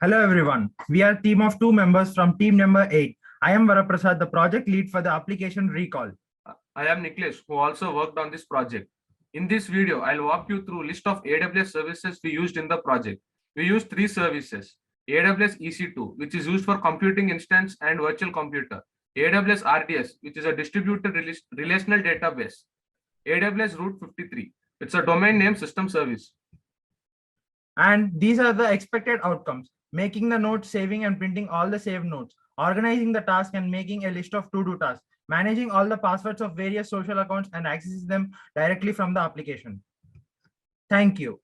Hello everyone. We are a team of 2 members from team number 8. I am Varaprasad, the project lead for the application reCALL. I am Nicholas, who also worked on this project. In this video, I'll walk you through a list of AWS services we used in the project. We used 3 services: AWS EC2, which is used for computing instance and virtual computer; AWS RDS, which is a distributed relational database; AWS Route 53, it's a domain name system service. And these are the expected outcomes: making the notes, saving and printing all the saved notes, organizing the task and making a list of to-do tasks, managing all the passwords of various social accounts and accessing them directly from the application. Thank you.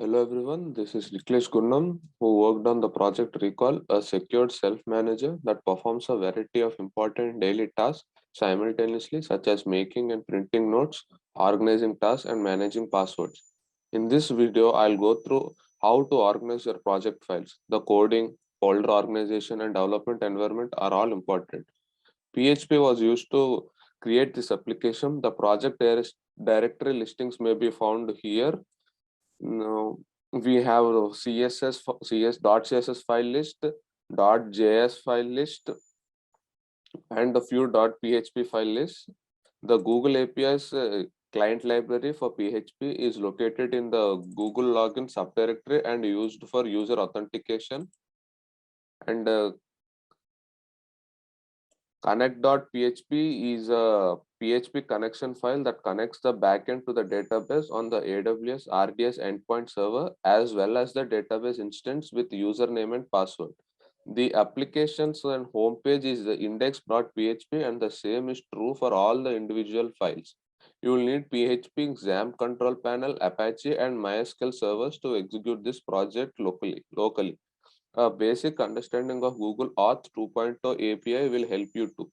Hello everyone, this is Nicholas Gunnam, who worked on the project reCALL, a secured self-manager that performs a variety of important daily tasks simultaneously, such as making and printing notes, organizing tasks, and managing passwords. In this video, I'll go through how to organize your project files. The coding, folder organization, and development environment are all important. PHP was used to create this application. The project directory listings may be found here. Now we have CS.css file list, .js file list, and a few .php file lists. The Google API's client library for PHP is located in the Google login subdirectory and used for user authentication. And connect.php is a PHP connection file that connects the backend to the database on the AWS RDS endpoint server, as well as the database instance with username and password. The applications and homepage is the index.php, and the same is true for all the individual files. You will need PHP, XAMPP control panel, Apache, and MySQL servers to execute this project locally. A basic understanding of Google Auth 2.0 API will help you too.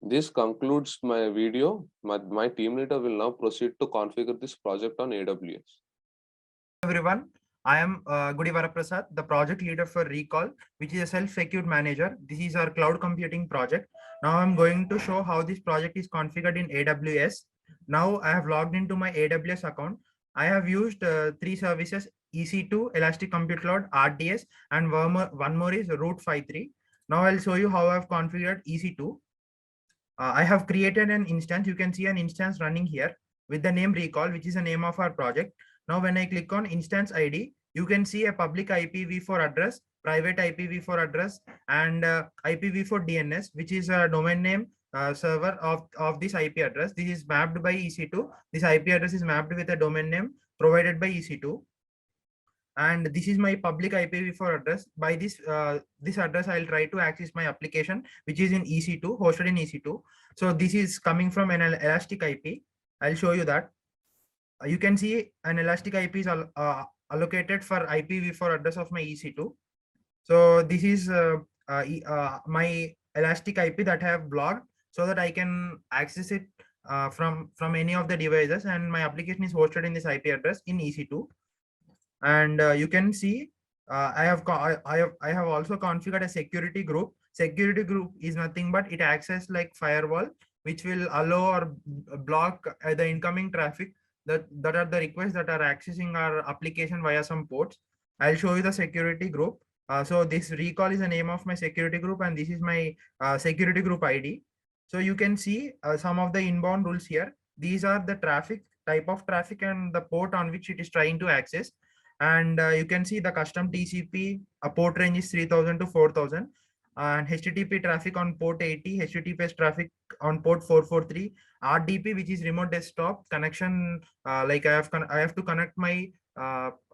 This concludes my video. My team leader will now proceed to configure this project on AWS. Everyone, I am Gudi Varaprasad, the project leader for reCALL, which is a self-secured manager. This is our cloud computing project. Now I'm going to show how this project is configured in AWS. Now I have logged into my AWS account. I have used 3 services: EC2, Elastic Compute Cloud, RDS, and one more is Route 53. Now I'll show you how I've configured EC2. I have created an instance. You can see an instance running here with the name reCALL, which is the name of our project. Now, when I click on instance ID, you can see a public IPv4 address, private IPv4 address, and IPv4 DNS, which is a domain name server of this IP address. This is mapped by EC2. This IP address is mapped with a domain name provided by EC2. And this is my public IPv4 address. By this address, I'll try to access my application, which is in EC2, hosted in EC2. So this is coming from an Elastic IP. I'll show you that. You can see an Elastic IP is allocated for IPv4 address of my EC2. So this is my Elastic IP that I have blocked so that I can access it from any of the devices, and my application is hosted in this IP address in EC2. And you can see I have also configured a security group. Security group is nothing but it acts as like firewall, which will allow or block the incoming traffic that are the requests that are accessing our application via some ports. I'll show you the security group. So this reCALL is the name of my security group, and this is my security group ID. So you can see some of the inbound rules here. These are the type of traffic and the port on which it is trying to access. And you can see the custom TCP port range is 3000 to 4000, and HTTP traffic on port 80, HTTPS traffic on port 443, RDP, which is remote desktop connection. Like I have to connect my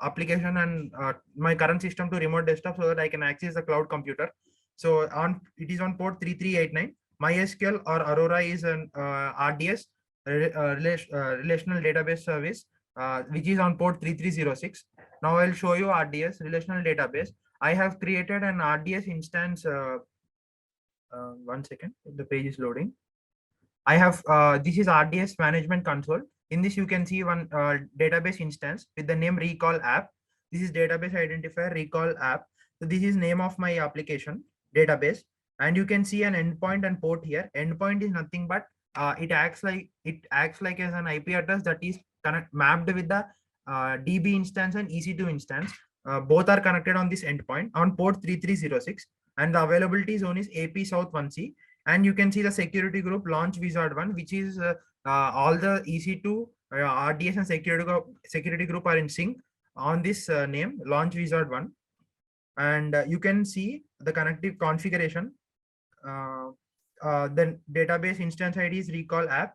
application and my current system to remote desktop so that I can access the cloud computer. So it is on port 3389. MySQL or Aurora is an RDS, relational database service, which is on port 3306. Now I'll show you RDS, relational database. I have created an RDS instance. 1 second, the page is loading. I have this is RDS management console. In this, you can see one database instance with the name reCALL app. This is database identifier reCALL app. So this is name of my application database, and you can see an endpoint and port here. Endpoint is nothing but it acts like as an IP address that is mapped with the DB instance and EC2 instance. both are connected on this endpoint on port 3306, and the availability zone is AP South 1C. And you can see the security group launch wizard 1, which is all the EC2 RDS and security group are in sync on this name launch wizard 1. And you can see the connective configuration. The database instance ID is reCALL app,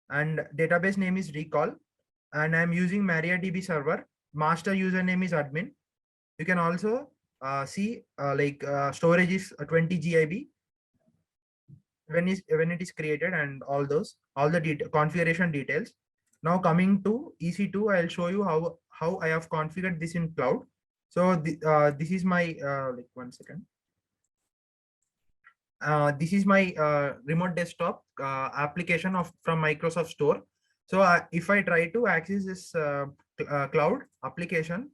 and database name is reCALL, and I'm using MariaDB server. Master username is admin. You can also see storage is 20 GB when it is created, and all the configuration details. Now coming to EC2, I'll show you how I have configured this in cloud. So this is my like 1 second. This is my remote desktop application from Microsoft Store. So if I try to access this cloud application,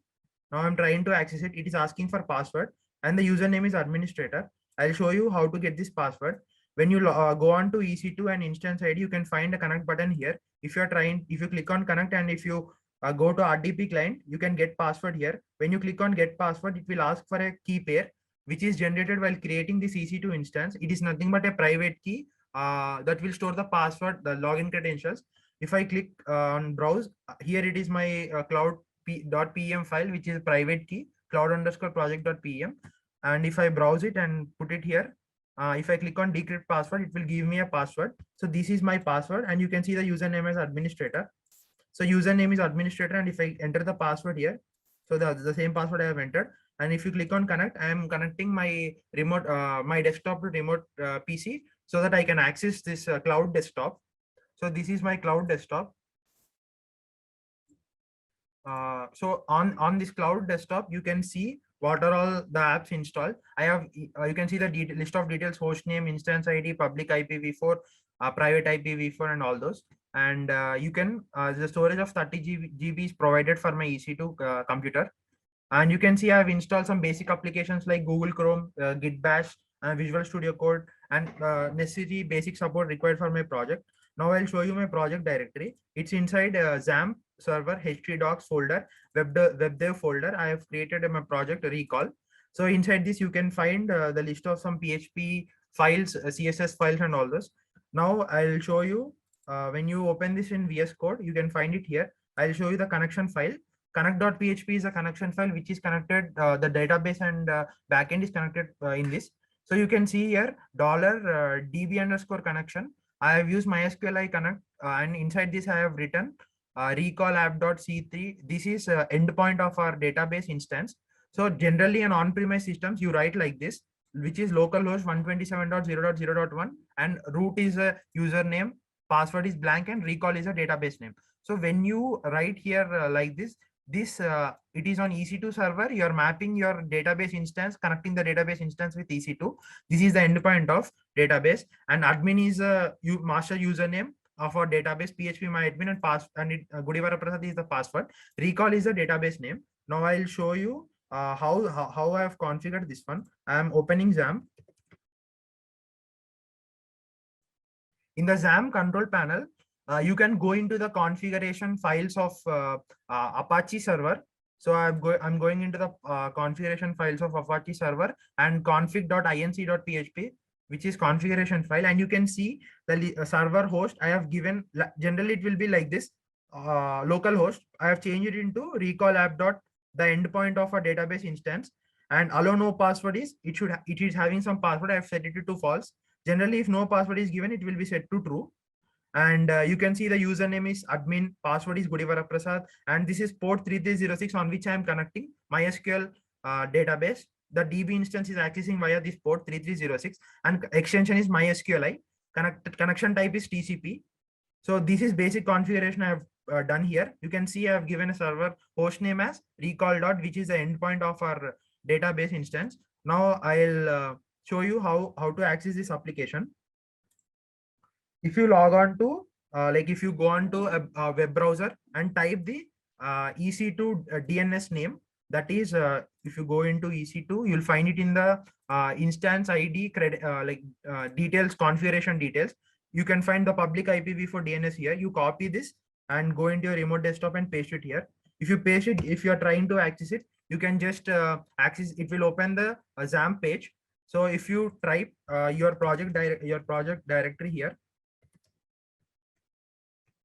now I'm trying to access it. It is asking for password, and the username is administrator. I'll show you how to get this password. When you go on to EC2 and instance ID, you can find a connect button here. If you click on connect, and if you go to RDP client, you can get password here. When you click on get password, it will ask for a key pair, which is generated while creating this EC2 instance. It is nothing but a private key that will store the password, the login credentials. If I click on browse, here it is my cloud.pem file, which is a private key, cloud_project.pem. And if I browse it and put it here, if I click on decrypt password, it will give me a password. So this is my password, and you can see the username as administrator. So username is administrator, and if I enter the password here, so the same password I have entered. And if you click on connect, I am connecting my remote, my desktop to remote PC, so that I can access this cloud desktop. So this is my cloud desktop. So on this cloud desktop, you can see what are all the apps installed. I have you can see the list of details: host name, instance ID, public IPv4, private IPv4, and all those. And you can the storage of 30 GB is provided for my EC2 computer. And you can see I have installed some basic applications like Google Chrome, Git Bash, Visual Studio Code, and necessary basic support required for my project. Now I'll show you my project directory. It's inside XAMPP server, htdocs folder, webdev folder. I have created my project reCALL. So inside this, you can find the list of some PHP files, CSS files, and all this. Now I'll show you when you open this in VS Code, you can find it here. I'll show you the connection file. Connect.php is a connection file which is connected, the database and backend is connected in this. So you can see here $db_connection. I have used MySQL connect, and inside this I have written reCALL app.c3. This is endpoint of our database instance. So generally on on-premise systems, you write like this, which is localhost 127.0.0.1, and root is a username, password is blank, and reCALL is a database name. So when you write here like this, it is on EC2 server. You are mapping your database instance, connecting the database instance with EC2. This is the endpoint of database, and admin is a master username of our database, PHP my admin, and Gudi Varaprasad is the password. reCALL is the database name. Now I'll show you how I have configured this one. I am opening XAMPP. In the XAMPP control panel, you can go into the configuration files of Apache server. So I'm going into the configuration files of Apache server and config.inc.php, which is configuration file. And you can see the server host I have given. Generally, it will be like this, localhost. I have changed it into reCALL app. The endpoint of a database instance, and allow no password is it is having some password. I have set it to false. Generally, if no password is given, it will be set to true. And you can see the username is admin, password is Gudi Varaprasad, and this is port 3306 on which I am connecting MySQL database. The DB instance is accessing via this port 3306, and extension is MySQLi. Connection type is TCP. So this is basic configuration I have done here. You can see I have given a server host name as reCALL, which is the endpoint of our database instance. Now I'll show you how to access this application. If you log on to if you go on to a web browser and type the EC2 DNS name, that is if you go into EC2, you'll find it in the instance ID details, configuration details. You can find the public IPv4 DNS here. You copy this and go into your remote desktop and paste it here. If you paste it, if you are trying to access it, you can just access. It will open the XAMPP page. So if you type your project directory here,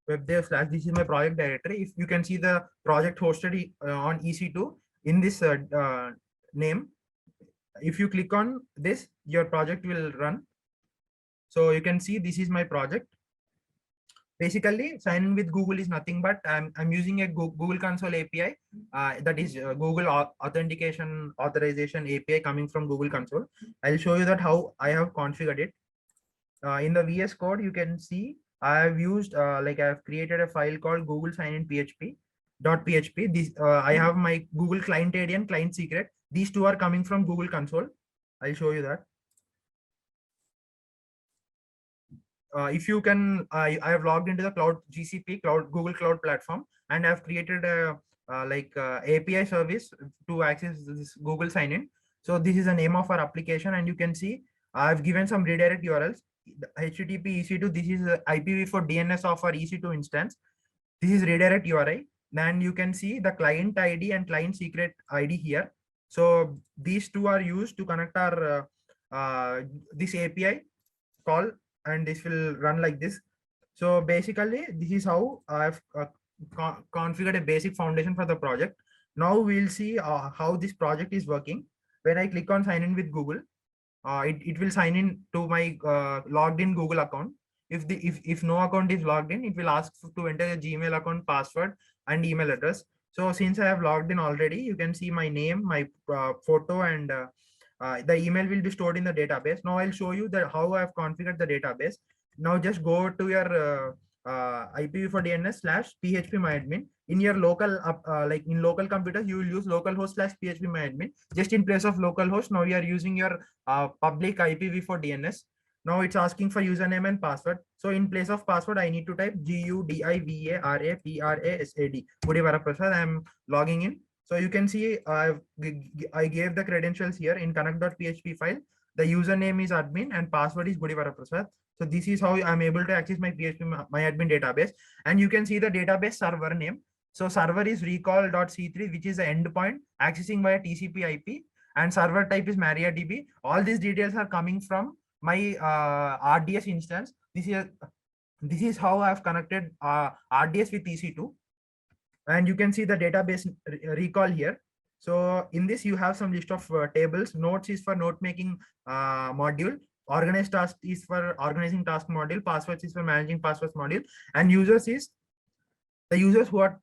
webdev / this is my project directory. If you can see the project hosted on EC2 in this name, if you click on this, your project will run. So you can see this is my project. Basically, sign in with Google is nothing but I'm using a Google Console API, that is Google authentication authorization API coming from Google Console. I'll show you that how I have configured it. In the VS Code, you can see I have used like I have created a file called Google Sign in .php. This I have my Google client ID and client secret. These two are coming from Google Console. I'll show you that. If you can, I have logged into the cloud GCP Google Cloud Platform, and I've created a API service to access this Google sign-in. So this is the name of our application, and you can see I've given some redirect URLs. HTTP EC2. This is IPv4 DNS of our EC2 instance. This is redirect URI. Then you can see the client ID and client secret ID here. So these two are used to connect our this API call, and this will run like this. So basically, this is how I've configured a basic foundation for the project. Now we'll see how this project is working. When I click on sign in with Google, it will sign in to my logged in Google account. If no account is logged in, it will ask to enter a Gmail account, password, and email address. So since I have logged in already, you can see my name, my photo, and the email will be stored in the database. Now I'll show you that how I have configured the database. Now just go to your IPv4 DNS / phpMyAdmin. In your local like in local computers, you will use localhost / phpMyAdmin. Just in place of localhost, now you are using your public IPv4 DNS. Now it's asking for username and password. So in place of password, I need to type GUDIVARAPRASAD. Gudi Prasad. I'm logging in. So you can see I gave the credentials here in connect.php file. The username is admin and password is Gudi Prasad. So this is how I'm able to access my MyAdmin database. And you can see the database server name. So server is reCALL.c3, which is the endpoint accessing via TCP IP, and server type is MariaDB. All these details are coming from my RDS instance. This is how I've connected RDS with EC2. And you can see the database reCALL here. So in this, you have some list of tables. Notes is for note making module. Organize task is for organizing task module. Passwords is for managing passwords module. And users is the users who are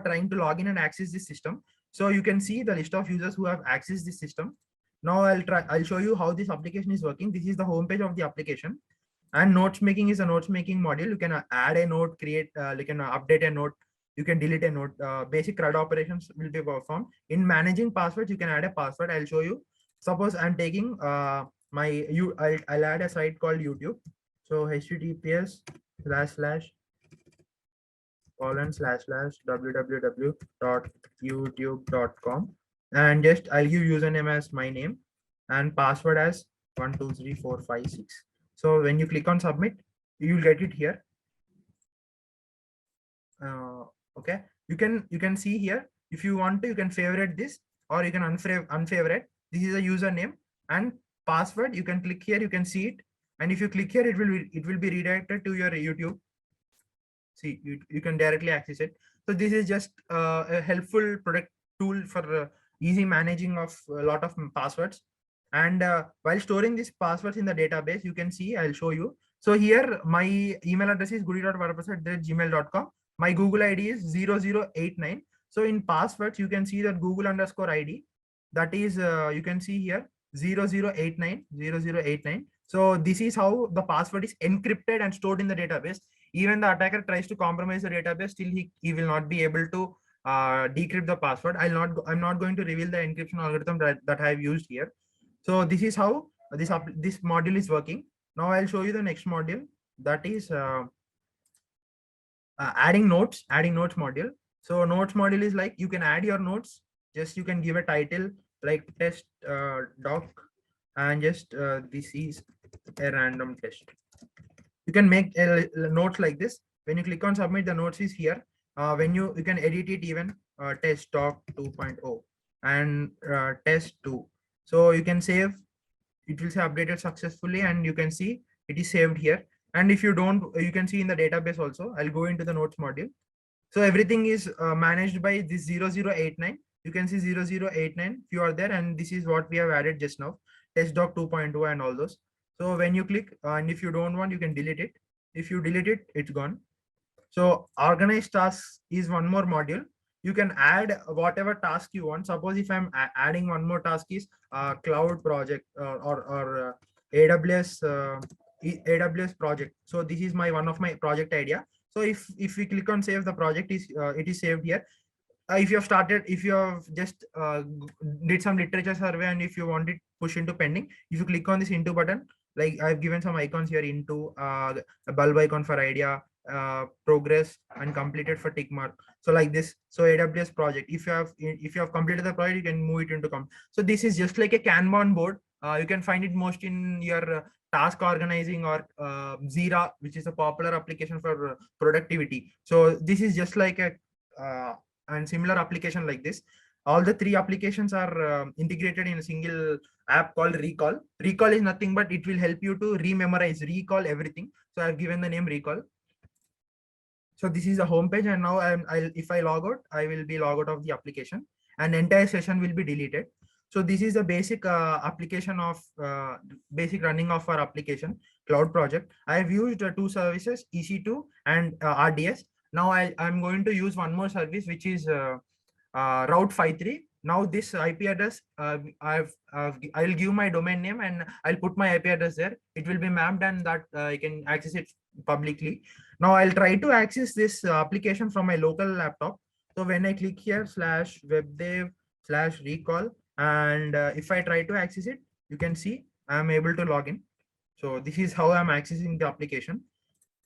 trying to log in and access this system. So you can see the list of users who have accessed this system. Now I'll show you how this application is working. This is the homepage of the application. And notes making is a notes making module. You can add a note, create, you can update a note. You can delete a note. Basic CRUD operations will be performed. In managing passwords, you can add a password. I'll show you. Suppose I'm taking I'll add a site called YouTube. So https://www.youtube.com, and just I'll give username as my name and password as 123456. So when you click on submit, you'll get it here. Okay, you can see here. If you want to, you can favorite this, or you can unfavorite. This is a username and password. You can click here, you can see it, and if you click here, it will be redirected to your YouTube. See, you can directly access it. So this is just a helpful product tool for easy managing of a lot of passwords. And while storing these passwords in the database, you can see, I'll show you. So here my email address is gudi.varaprasad@gmail.com. My Google ID is 0089. So in passwords, you can see that Google_ID. That is, you can see here 0089. So this is how the password is encrypted and stored in the database. Even the attacker tries to compromise the database, still he will not be able to decrypt the password. I'm not going to reveal the encryption algorithm that I have used here. So this is how this module is working. Now I'll show you the next module, that is adding notes module. So notes module is like, you can add your notes. Just you can give a title like test doc, and just this is a random test. You can make a note like this. When you click on submit, the notes is here. When you can edit it even, test doc 2.0. and test 2. So you can save, it will say updated successfully, and you can see it is saved here. And if you don't, you can see in the database also. I'll go into the notes module. So everything is managed by this 0089. You can see 0089 if you are there, and this is what we have added just now, testdoc 2.2 and all those. So when you click, and if you don't want, you can delete it. If you delete it, it's gone. So organized tasks is one more module. You can add whatever task you want. Suppose if I'm adding one more task is cloud project or AWS AWS project. So this is my one of my project idea. So if we click on save, the project is it is saved here. If you have started, if you have just did some literature survey, and if you want it push into pending, if you click on this into button, like I've given some icons here, into a bulb icon for idea, progress, and completed for tick mark. So like this. So AWS project, if you have completed the project, you can move it into so this is just like a Kanban board. You can find it most in your task organizing or Zira, which is a popular application for productivity. So this is just like a and similar application like this. All the three applications are integrated in a single app called reCALL. reCALL is nothing but it will help you to rememorize, recall everything. So I've given the name reCALL. So this is the home page, and now if I log out, I will be log out of the application, and entire session will be deleted. So this is the basic application of basic running of our application cloud project. I have used two services, EC2 and RDS. Now I'm going to use one more service, which is Route 53. Now this IP address, I'll give my domain name and I'll put my IP address there. It will be mapped, and that I can access it publicly. Now I'll try to access this application from my local laptop. So when I click here /webdev/reCALL, and if I try to access it, you can see I'm able to log in. So this is how I'm accessing the application.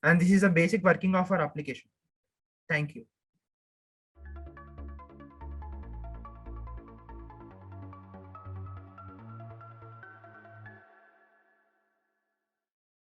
And this is a basic working of our application. Thank you.